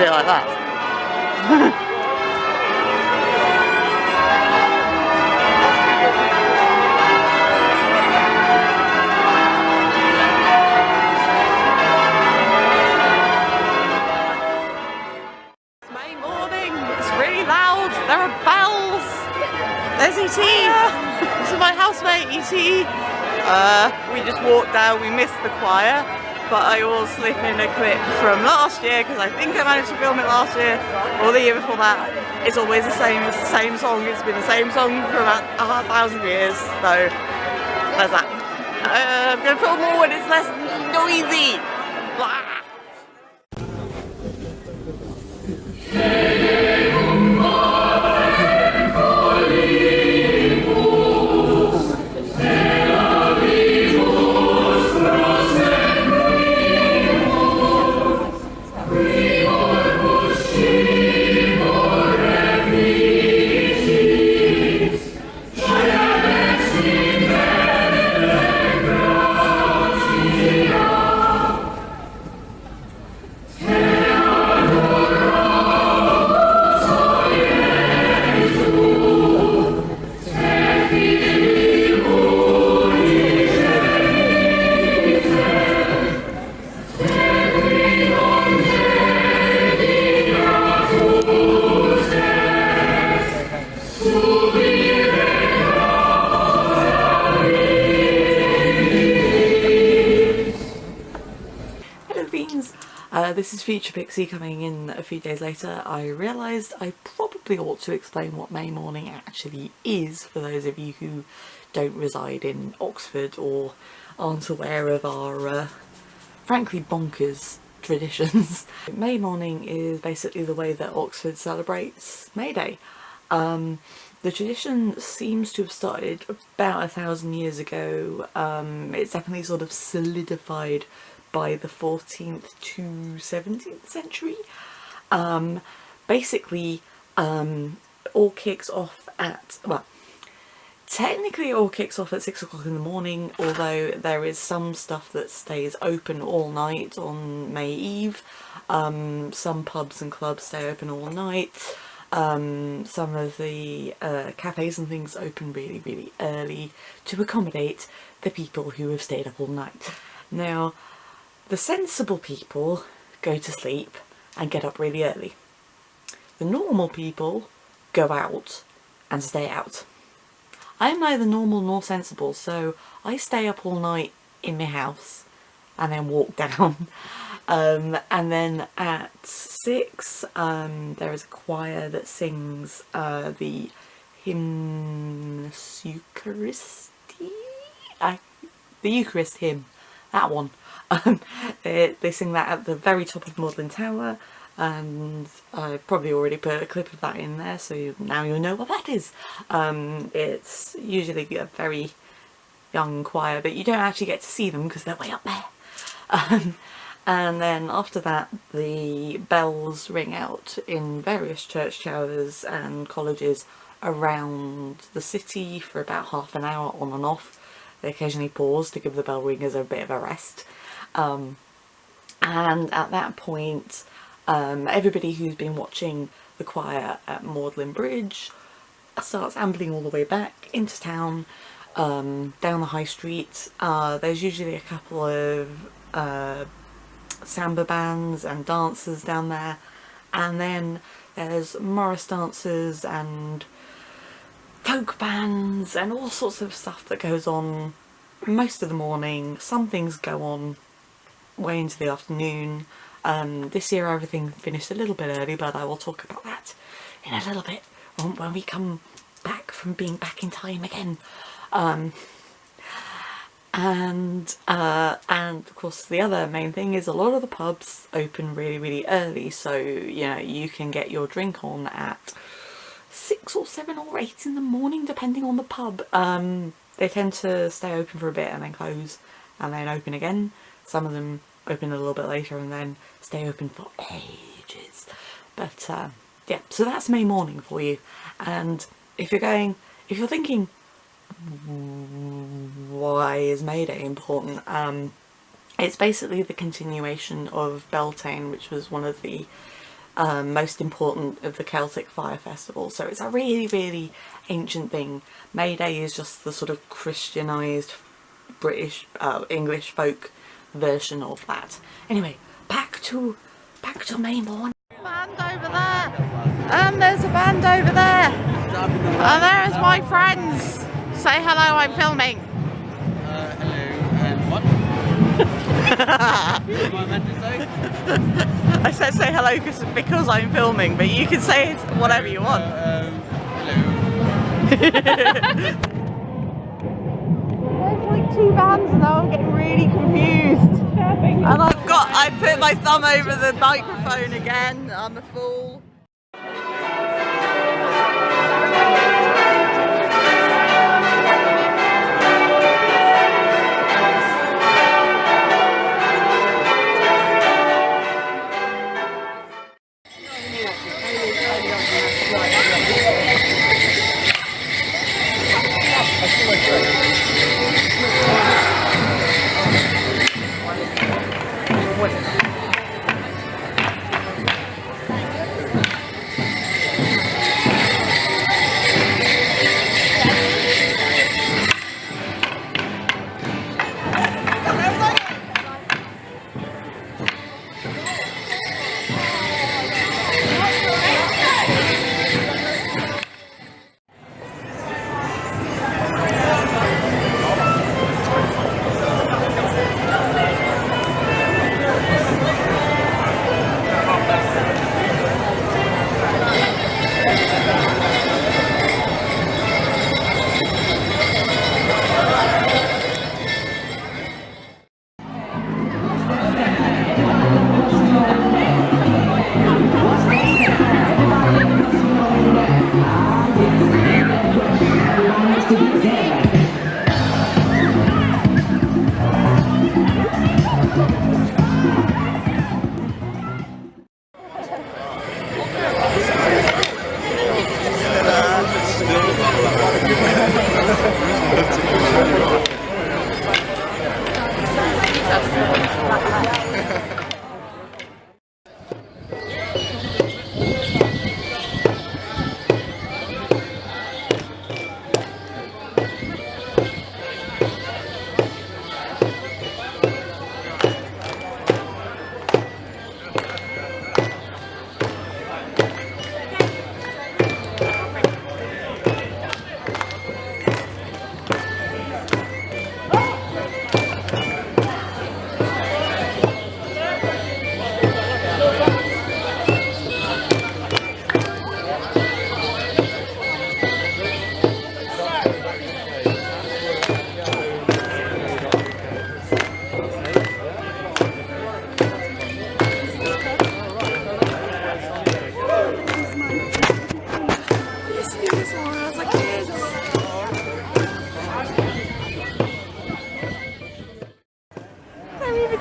it like that. May morning, it's really loud, there are bells. There's E.T. This is my housemate, E.T. We just walked down, we missed the choir, but I will slip in a clip from last year because I think I managed to film it last year or the year before that. It's always the same, it's the same song, it's been the same song for about 1,000 years, so there's that. I'm going to film more when it's less noisy. Blah. This is Future Pixie coming in a few days later. I realised I probably ought to explain what May morning actually is for those of you who don't reside in Oxford or aren't aware of our frankly bonkers traditions. May morning is basically the way that Oxford celebrates May Day. The tradition seems to have started about 1,000 years ago. It's definitely sort of solidified by the 14th to 17th century. Basically, all kicks off at, well, technically it all kicks off at 6 o'clock in the morning, although there is some stuff that stays open all night on May Eve. Some pubs and clubs stay open all night. Some of the cafes and things open really, really early to accommodate the people who have stayed up all night. Now, the sensible people go to sleep and get up really early. The normal people go out and stay out. I'm neither normal nor sensible, so I stay up all night in my house and then walk down. And then at 6 there is a choir that sings the hymnus Eucharisti? The Eucharist hymn, that one. They sing that at the very top of Magdalen Tower, and I've probably already put a clip of that in there, so now you'll know what that is. It's usually a very young choir, but you don't actually get to see them because they're way up there. And then after that, the bells ring out in various church towers and colleges around the city for about half an hour on and off. They occasionally pause to give the bell ringers a bit of a rest. And at that point, everybody who's been watching the choir at Magdalen Bridge starts ambling all the way back into town, down the high street. There's usually a couple of samba bands and dancers down there, and then there's Morris dancers and folk bands and all sorts of stuff that goes on most of the morning. Some things go on way into the afternoon. This year everything finished a little bit early, but I will talk about that in a little bit when we come back from being back in time again. And of course the other main thing is a lot of the pubs open really, really early, so you know you can get your drink on at 6 or 7 or 8 in the morning depending on the pub. They tend to stay open for a bit and then close and then open again. Some of them open a little bit later and then stay open for ages. But yeah, so that's May morning for you. And if you're thinking, why is May Day important? It's basically the continuation of Beltane, which was one of the most important of the Celtic fire festivals. So it's a really, really ancient thing. May Day is just the sort of Christianised British, English folk version of that. Anyway, back to May morning. Band over there, and there's a band over there, and there's my friends. Say hello, I'm filming. Hello, and what? What am I meant to say? I said say hello because I'm filming, but you can say whatever you want. Hello. There's like two bands and now I'm getting really confused. And I put my thumb over the microphone again. I'm a fool.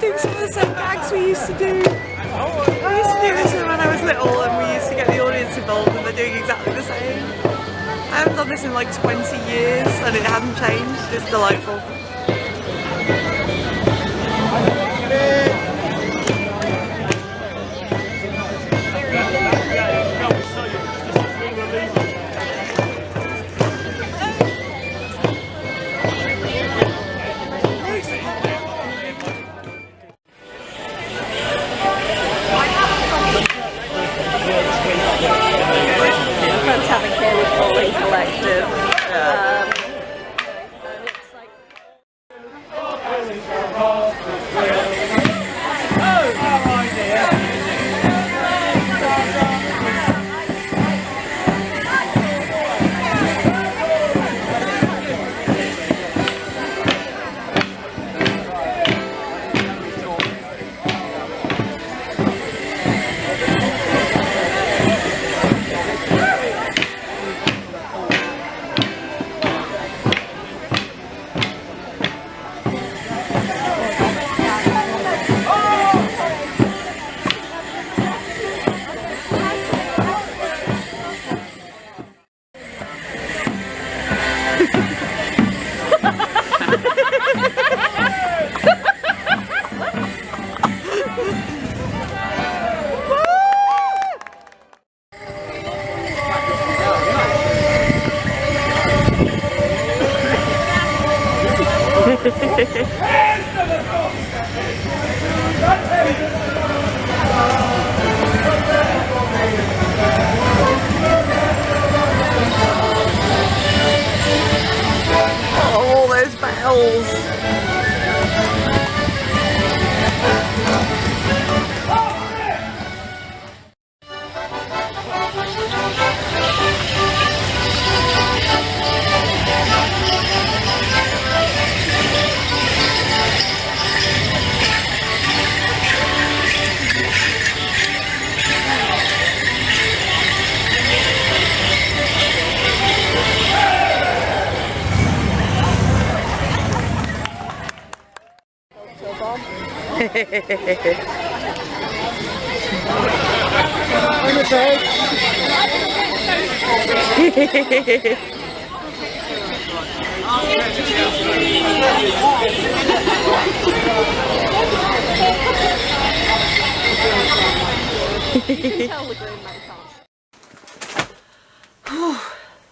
Doing some of the same gags we used to do. I used to do this when I was little and we used to get the audience involved and they're doing exactly the same. I haven't done this in like 20 years and it hasn't changed. It's delightful. Having care with fully collected. Oh, all those bells!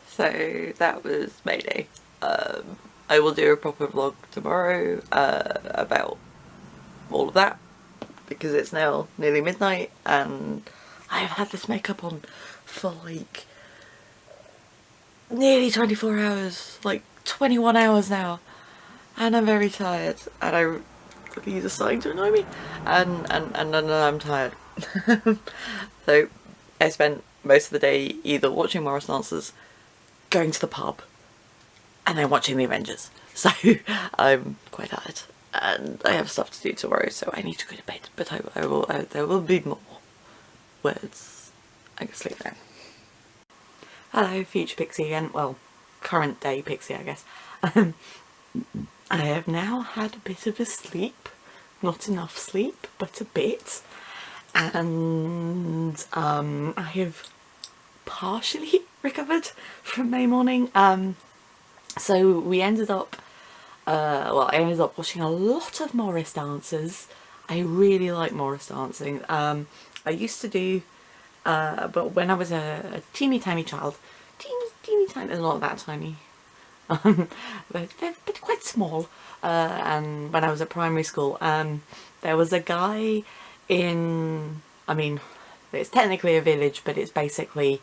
So that was May Day. I will do a proper vlog tomorrow about all of that, because it's now nearly midnight and I have had this makeup on for like nearly 24 hours, like 21 hours now, and I'm very tired, and these are starting to annoy me, and I'm tired. So I spent most of the day either watching Morris dancers, going to the pub, and then watching the Avengers. So I'm quite tired and I have stuff to do tomorrow, so I need to go to bed, but there will be more words. I can sleep now. Hello, future Pixie again. Well, current day Pixie, I guess. I have now had a bit of a sleep. Not enough sleep, but a bit. And I have partially recovered from May morning. So we ended up, I ended up watching a lot of Morris dancers. I really like Morris dancing. I used to do, but when I was a teeny tiny child, teeny tiny, not that tiny, but quite small, and when I was at primary school, there was a guy in, I mean, it's technically a village, but it's basically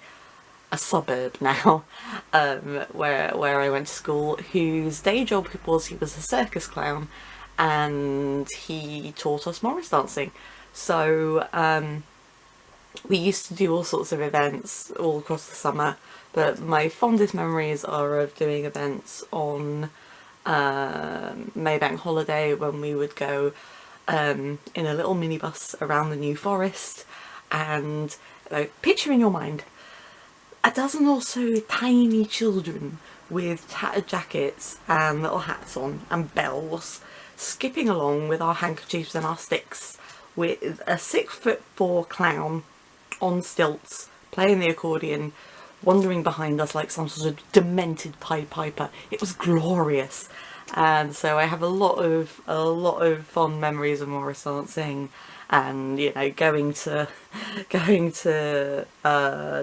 a suburb now, where I went to school, whose day job was he was a circus clown, and he taught us Morris dancing. So we used to do all sorts of events all across the summer, but my fondest memories are of doing events on Maybank holiday, when we would go in a little minibus around the New Forest, and picture in your mind a dozen or so tiny children with tattered jackets and little hats on and bells, skipping along with our handkerchiefs and our sticks, with a 6'4" clown on stilts playing the accordion, wandering behind us like some sort of demented Pied Piper. It was glorious, and so I have a lot of fond memories of Morris dancing, and you know, going to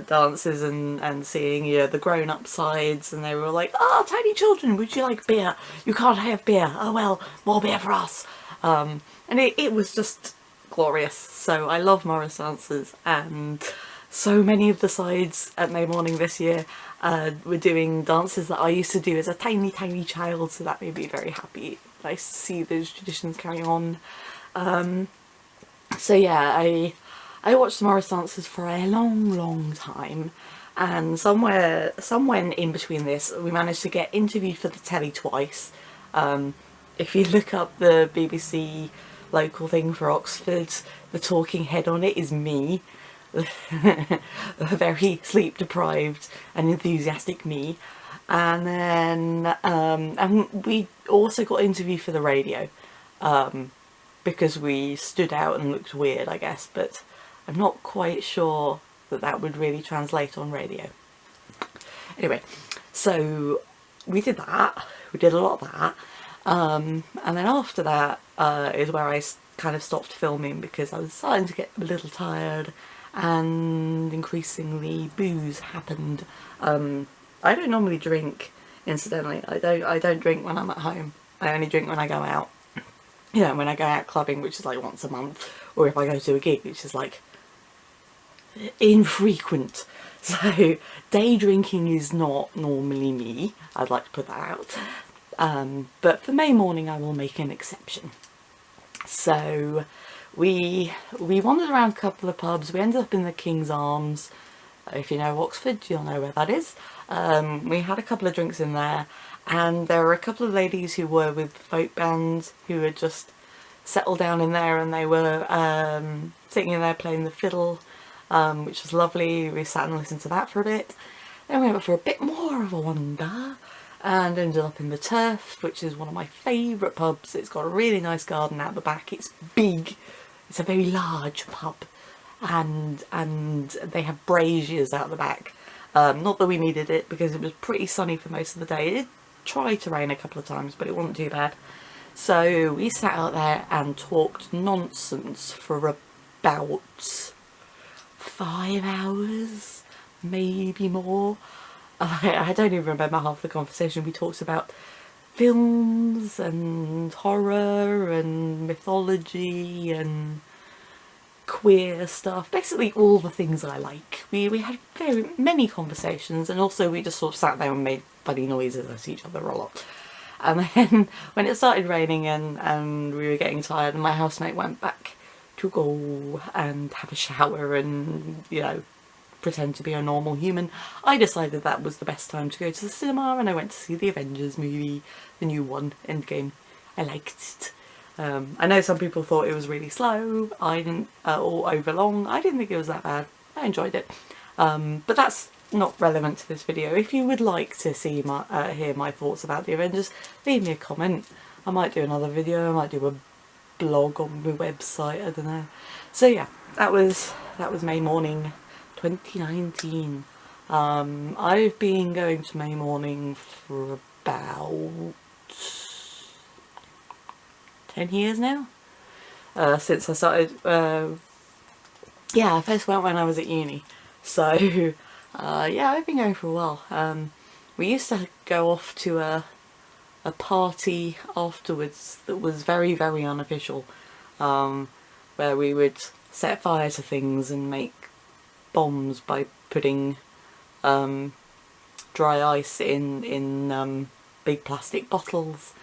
dances and seeing, you know, the grown-up sides, and they were like, "Oh, tiny children, would you like beer? You can't have beer. Oh well, more beer for us." And it was just glorious. So I love Morris dancers, and so many of the sides at May morning this year were doing dances that I used to do as a tiny child, so that made me very happy. Nice to see those traditions carry on. So yeah, I watched Morris dancers for a long time, and somewhere in between this we managed to get interviewed for the telly twice. If you look up the BBC local thing for Oxford, the talking head on it is me. A very sleep deprived and enthusiastic me. And then and we also got interviewed for the radio, because we stood out and looked weird, I guess, but I'm not quite sure that would really translate on radio. Anyway, so we did that, we did a lot of that, and then after that is where I kind of stopped filming, because I was starting to get a little tired, and increasingly booze happened. I don't normally drink, incidentally. I don't drink when I'm at home. I only drink when I go out. You know, when I go out clubbing, which is like once a month, or if I go to a gig, which is like infrequent. So day drinking is not normally me, I'd like to put that out. But for May morning I will make an exception. So we wandered around a couple of pubs. We ended up in the King's Arms. If you know Oxford, you'll know where that is. We had a couple of drinks in there, and there were a couple of ladies who were with folk bands who had just settled down in there, and they were sitting in there playing the fiddle, which was lovely. We sat and listened to that for a bit. Then we went for a bit more of a wander and ended up in the Turf, which is one of my favourite pubs. It's got a really nice garden out the back. It's big. It's a very large pub, and they have braziers out the back. Not that we needed it because it was pretty sunny for most of the day. It did try to rain a couple of times, but it wasn't too bad. So we sat out there and talked nonsense for about 5 hours, maybe more. I don't even remember half the conversation. We talked about films and horror and mythology and queer stuff, basically all the things I like. We had very many conversations, and also we just sort of sat there and made funny noises at each other a lot. And then when it started raining and we were getting tired, and my housemate went back to go and have a shower and, you know, pretend to be a normal human, I decided that was the best time to go to the cinema, and I went to see the Avengers movie, the new one, Endgame. I liked it. I know some people thought it was really slow, I didn't, or over long. I didn't think it was that bad. I enjoyed it. But that's not relevant to this video. If you would like to see my hear my thoughts about the Avengers, leave me a comment. I might do another video, I might do a blog on my website, I don't know. So yeah, that was May morning 2019. I've been going to May morning for about 10 years now, since I started. Yeah, I first went when I was at uni, so yeah, I've been going for a while. We used to go off to a party afterwards that was very, very unofficial, where we would set fire to things and make bombs by putting dry ice in big plastic bottles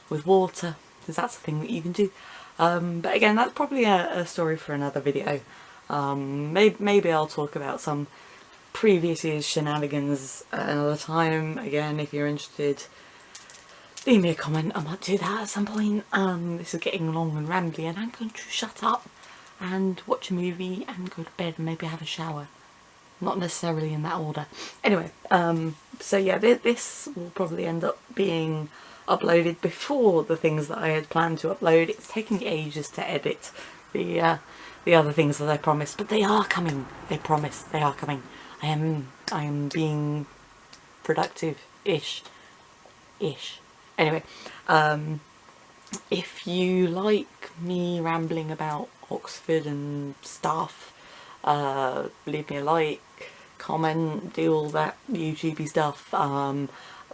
with water, because that's a thing that you can do. But again, that's probably a story for another video. Maybe I'll talk about some previous year's shenanigans at another time. Again, if you're interested, leave me a comment. I might do that at some point. This is getting long and rambly, and I'm going to shut up and watch a movie and go to bed and maybe have a shower. Not necessarily in that order. Anyway, so yeah, this will probably end up being uploaded before the things that I had planned to upload. It's taking me ages to edit the other things that I promised, but they are coming. They promise they are coming. I am being productive-ish. Anyway, if you like me rambling about Oxford and stuff, leave me a like, comment, do all that YouTubey stuff.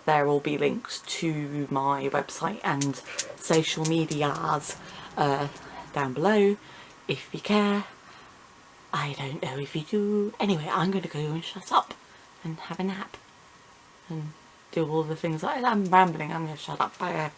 There will be links to my website and social medias down below if you care. I don't know if you do. Anyway, I'm going to go and shut up and have a nap and do all the things. I'm rambling. I'm going to shut up. Bye.